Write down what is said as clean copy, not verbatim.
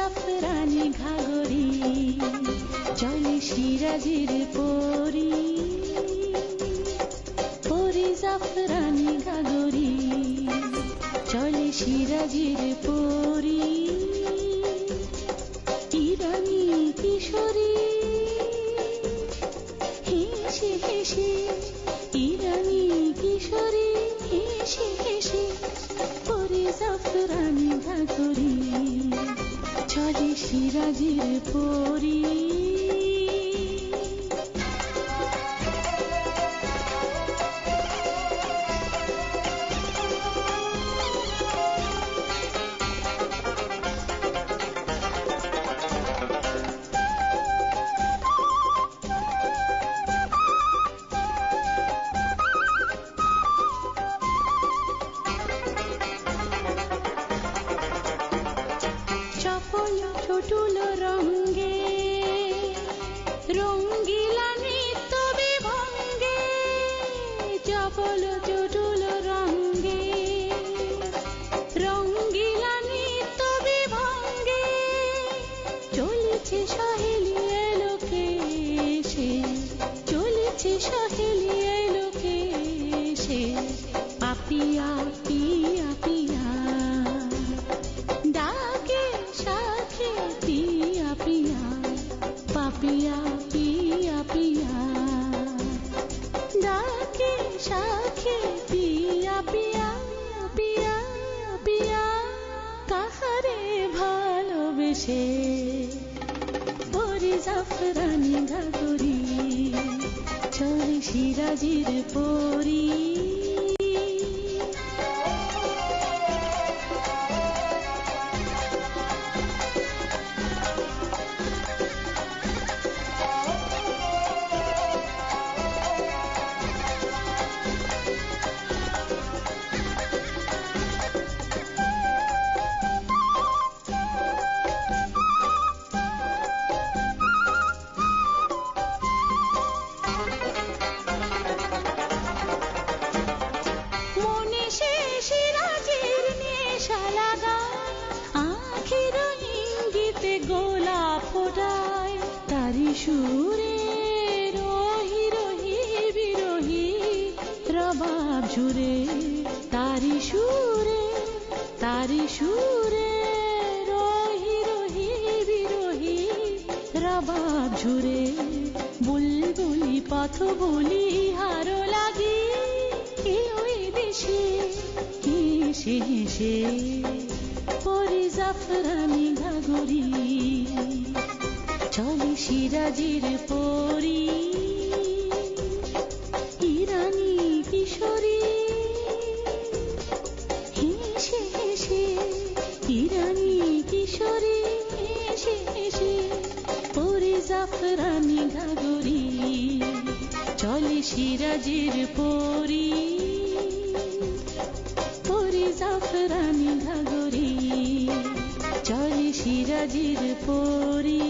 জাফরানি ঘাগরি চলে সিরাজের পরি, পরি জাফরানি ঘাগরি চলে সিরাজের পরি। ইরানি কিশোরী হেসে হেসে, ইরানি কিশোরী হেসে হেসে, পরি জাফরানি ঘাগরি চলে সিরাজের পরি। চপল ছোটুল রঙ্গে রঙ্গিলা নৃত্য বিভঙ্গে, চপল ছোটুল রঙ্গে রঙ্গিলা নৃত্য বিভঙ্গে, চলেছে সহেলি এলোকে সে, চলেছে সহেলি এলোকে সে, পাপিয়া পিয়া পিয়া পাপিয়া পিয়া পিয়া ডাকে শাখে, পিয়া পিয়া পিয়া পিয়া কাহারে ভালোবেসে, পরি জাফরানি ঘাগরি চলে সিরাজের পরি। গোলাপ ফোটায় তারি সুরে, রহি রহি বিরহি রবাব ঝুরে, তারি সুরে, তারি সুরে রহি রহি বিরহি রবাব ঝুরে, বুলবুলি পথ বলি হারো লাগি ওই দেশে হেসে হেসে, পরি জাফরানি ঘাগরি চলে সিরাজের পরি। ইরানি কিশোরী হেসে হেসে, ইরানি কিশোরী হেসে হেসে, পরি জাফরানি ঘাগরি চলে সিরাজের পরি, পরি জাফরানি ঘাগরি চলে সিরাজের পরি।